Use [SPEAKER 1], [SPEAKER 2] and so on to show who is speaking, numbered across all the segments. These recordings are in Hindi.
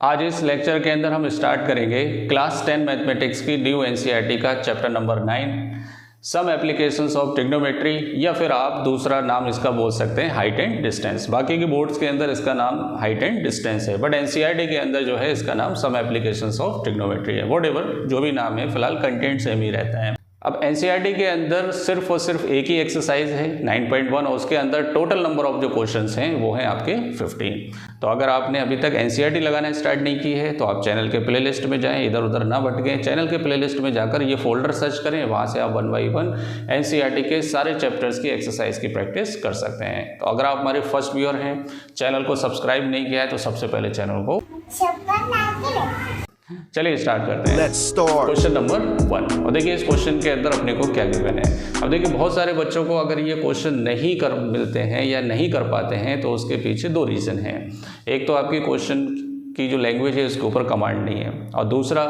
[SPEAKER 1] आज इस लेक्चर के अंदर हम स्टार्ट करेंगे क्लास 10 मैथमेटिक्स की न्यू एनसीईआरटी का chapter number 9 some applications of trigonometry, या फिर आप दूसरा नाम इसका बोल सकते हैं हाइट एंड डिस्टेंस। बाकी के बोर्ड्स के अंदर इसका नाम हाइट एंड डिस्टेंस है, बट एनसीईआरटी के अंदर जो है इसका नाम सम एप्लीकेशंस ऑफ ट्रिग्नोमेट्री है। व्हाटएवर जो भी नाम है, फिलहाल कंटेंट सेम ही रहता है। अब एनसीईआरटी के अंदर सिर्फ और सिर्फ एक ही एक्सरसाइज है 9.1 और उसके अंदर टोटल नंबर ऑफ जो क्वेश्चंस हैं वो हैं आपके 15। तो अगर आपने अभी तक एनसीईआरटी लगाना स्टार्ट नहीं की है तो आप चैनल के प्लेलिस्ट में जाएं, इधर उधर ना भटकें। चैनल के प्लेलिस्ट में जाकर ये फोल्डर सर्च करें, वहाँ से आप 1 बाई 1 एनसीईआरटी के सारे चैप्टर्स की एक्सरसाइज की प्रैक्टिस कर सकते हैं। तो अगर आप हमारे फर्स्ट व्यूअर हैं, चैनल को सब्सक्राइब नहीं किया है तो सबसे पहले चैनल को चलिए स्टार्ट करते हैं। Question number 1। और देखिए इस क्वेश्चन के अंदर अपने को क्या गिवन है। अब देखिए बहुत सारे बच्चों को अगर ये क्वेश्चन नहीं कर मिलते हैं या नहीं कर पाते हैं तो उसके पीछे दो रीज़न हैं। एक तो आपकी क्वेश्चन की जो लैंग्वेज है उसके ऊपर कमांड नहीं है, और दूसरा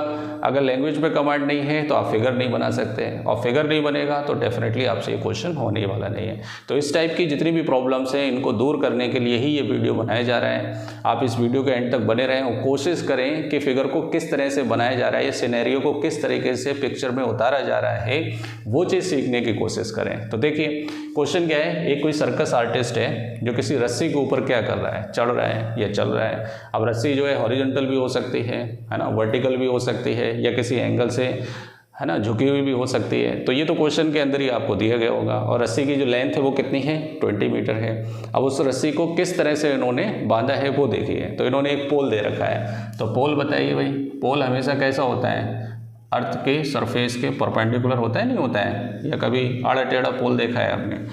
[SPEAKER 1] अगर लैंग्वेज पे कमांड नहीं है तो आप फिगर नहीं बना सकते, और फिगर नहीं बनेगा तो डेफिनेटली आपसे ये क्वेश्चन होने वाला नहीं है। तो इस टाइप की जितनी भी प्रॉब्लम्स हैं इनको दूर करने के लिए ही ये वीडियो बनाया जा रहा है। आप इस वीडियो के एंड तक बने रहें और कोशिश करें कि फिगर को किस तरह से बनाया जा रहा है, ये सिनेरियो को किस तरीके से पिक्चर में उतारा जा रहा है, वो चीज़ सीखने की कोशिश करें। तो देखिए क्वेश्चन क्या है, एक कोई सर्कस आर्टिस्ट है जो किसी रस्सी के ऊपर क्या कर रहा है, चढ़ रहा है या चल रहा है। अब रस्सी जो है हॉरिजॉन्टल भी हो सकती है ना, वर्टिकल भी हो सकती है, या किसी एंगल से है ना झुकी हुई भी हो सकती है। तो ये तो क्वेश्चन के अंदर ही आपको दिया गया होगा। और रस्सी की जो लेंथ है वो कितनी है, 20 मीटर है। अब उस रस्सी को किस तरह से इन्होंने बांधा है वो देखिए। तो इन्होंने एक पोल दे रखा है, तो पोल बताइए भाई, पोल हमेशा कैसा होता है, अर्थ के सरफेस के परपेंडिकुलर होता है नहीं होता है, या कभी आड़ा टेढ़ा पोल देखा है आपने?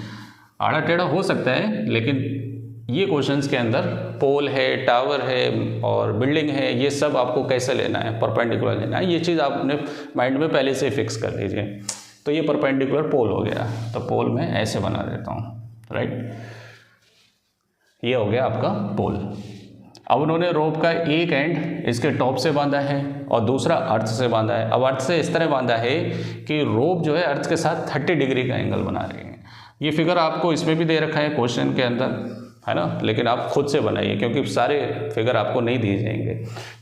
[SPEAKER 1] आड़ा टेढ़ा हो सकता है, लेकिन ये क्वेश्चंस के अंदर पोल है, टावर है और बिल्डिंग है, ये सब आपको कैसे लेना है, परपेंडिकुलर लेना है। ये चीज़ आप अपने माइंड में पहले से फिक्स कर लीजिए। तो ये परपेंडिकुलर पोल हो गया, तो पोल मैं ऐसे बना देता हूँ, राइट। ये हो गया आपका पोल। अब उन्होंने रोप का एक एंड इसके टॉप से बांधा है और दूसरा अर्थ से बांधा है। अब अर्थ से इस तरह बांधा है कि रोप जो है अर्थ के साथ 30 डिग्री का एंगल बना रही है। ये फिगर आपको इसमें भी दे रखा है क्वेश्चन के अंदर, है ना, लेकिन आप खुद से बनाइए क्योंकि सारे फिगर आपको नहीं दिए जाएंगे।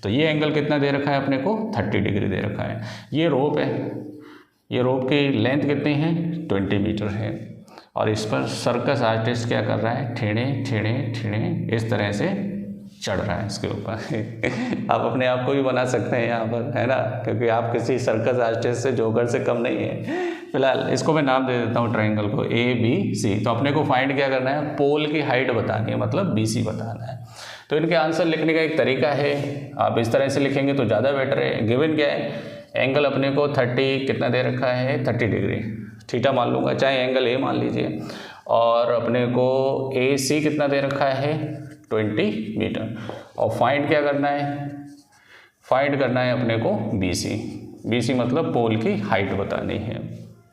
[SPEAKER 1] तो ये एंगल कितना दे रखा है अपने को, 30 डिग्री दे रखा है। ये रोप है, ये रोप की लेंथ कितनी है, 20 मीटर है। और इस पर सर्कस आर्टिस्ट क्या कर रहा है, ठेड़े ठेड़े ठेड़े इस तरह से चढ़ रहा है इसके ऊपर। आप अपने आप को भी बना सकते हैं यहाँ पर, है ना, क्योंकि आप किसी सर्कस आर्टिस्ट से जोकर से कम नहीं है। फिलहाल इसको मैं नाम दे देता हूँ ट्रायंगल को ABC। तो अपने को फाइंड क्या करना है, पोल की हाइट बतानी है, मतलब BC बताना है। तो इनके आंसर लिखने का एक तरीका है, आप इस तरह से लिखेंगे तो ज़्यादा बेटर है। गिवन क्या है, एंगल अपने को 30 कितना दे रखा है, 30 डिग्री, थीटा मान लूँगा, चाहे एंगल A मान लीजिए। और अपने को AC कितना दे रखा है, 20 मीटर। और फाइंड क्या करना है, फाइंड करना है अपने को BC मतलब पोल की हाइट बतानी है,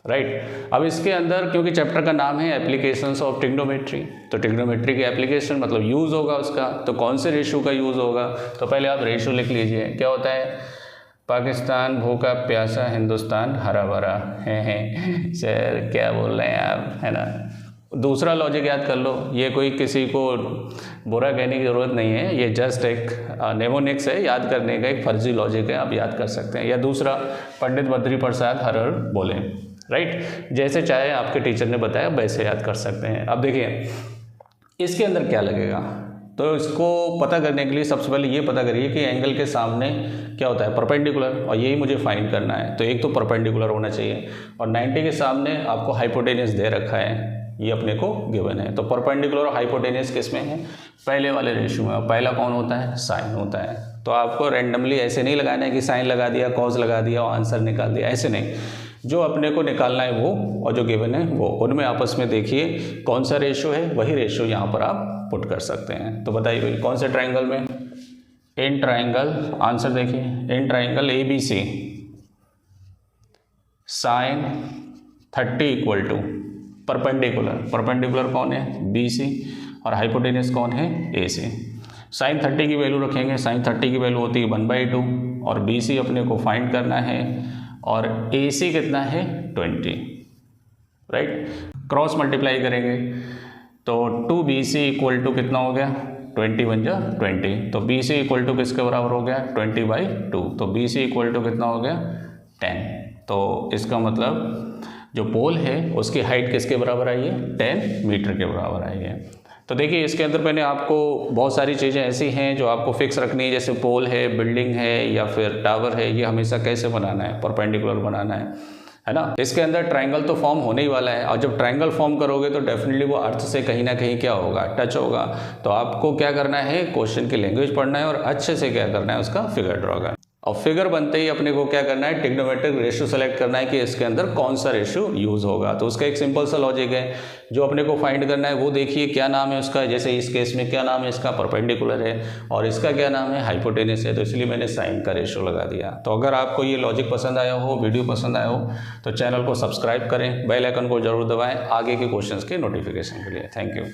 [SPEAKER 1] राइट। अब इसके अंदर क्योंकि चैप्टर का नाम है एप्लीकेशंस ऑफ ट्रिग्नोमेट्री, तो ट्रिग्नोमेट्री की एप्लीकेशन मतलब यूज़ होगा उसका। तो कौन से रेशियो का यूज़ होगा, तो पहले आप रेशियो लिख लीजिए। क्या होता है, पाकिस्तान भूखा प्यासा, हिंदुस्तान हरा भरा है। सर क्या बोल रहे हैं आप, है ना। दूसरा लॉजिक याद कर लो, ये कोई किसी को बुरा कहने की ज़रूरत नहीं है, ये जस्ट एक नेमोनिक्स है, याद करने का एक फर्जी लॉजिक है, आप याद कर सकते हैं। या दूसरा, पंडित बद्री प्रसाद हर हर बोले, राइट। जैसे चाहे आपके टीचर ने बताया वैसे याद कर सकते हैं। अब देखिए इसके अंदर क्या लगेगा, तो इसको पता करने के लिए सबसे पहले ये पता करिए कि एंगल के सामने क्या होता है, परपेंडिकुलर, और यही मुझे फाइंड करना है। तो एक तो परपेंडिकुलर होना चाहिए, और 90 के सामने आपको हाइपोटेनस दे रखा है, ये अपने को गिवन है। तो परपेंडिकुलर और हाइपोटेनस किस में है, पहले वाले रेशियो में। पहला कौन होता है, साइन होता है। तो आपको रैंडमली ऐसे नहीं लगाना है कि साइन लगा दिया, कॉस लगा दिया और आंसर निकाल दिया, ऐसे नहीं। जो अपने को निकालना है वो, और जो गिवन है वो, उनमें आपस में देखिए कौन सा रेशियो है, वही रेशियो यहाँ पर आप पुट कर सकते हैं। तो बताइए भाई कौन से ट्रायंगल में, इन ट्रायंगल, आंसर देखिए, in triangle ABC sine 30 equal to perpendicular कौन है, BC, और हाइपोटेनस कौन है, AC। साइन 30 की वैल्यू रखेंगे, साइन 30 की वैल्यू होती है 1/2, और BC अपने को फाइंड करना है, और AC कितना है, 20, राइट। क्रॉस मल्टीप्लाई करेंगे तो 2BC इक्वल टू कितना हो गया, 20 बन जा 20, तो बी सी इक्वल टू किसके बराबर हो गया 20/2, तो बी सी इक्वल टू कितना हो गया 10। तो इसका मतलब जो पोल है उसकी हाइट किसके बराबर आई है 10 मीटर के बराबर आई है। तो देखिए इसके अंदर मैंने आपको बहुत सारी चीज़ें ऐसी हैं जो आपको फिक्स रखनी है, जैसे पोल है, बिल्डिंग है या फिर टावर है, ये हमेशा कैसे बनाना है, परपेंडिकुलर बनाना है ना। इसके अंदर ट्रायंगल तो फॉर्म होने ही वाला है, और जब ट्रायंगल फॉर्म करोगे तो डेफिनेटली वो अर्थ से कहीं ना कहीं क्या होगा टच होगा। तो आपको क्या करना है, क्वेश्चन की लैंग्वेज पढ़ना है और अच्छे से क्या करना है उसका फिगर ड्रॉ करना है। और फिगर बनते ही अपने को क्या करना है, ट्रिग्नोमेट्रिक रेशियो सेलेक्ट करना है कि इसके अंदर कौन सा रेशियो यूज़ होगा। तो उसका एक सिंपल सा लॉजिक है जो अपने को फाइंड करना है, वो देखिए क्या नाम है उसका। जैसे इस केस में क्या नाम है इसका, परपेंडिकुलर है, और इसका क्या नाम है, हाइपोटेनस है, तो इसलिए मैंने साइन का रेशियो लगा दिया। तो अगर आपको ये लॉजिक पसंद आया हो, वीडियो पसंद आया हो, तो चैनल को सब्सक्राइब करें, बेल आइकन को जरूर दबाएं आगे के क्वेश्चंस के नोटिफिकेशन के लिए। Thank you.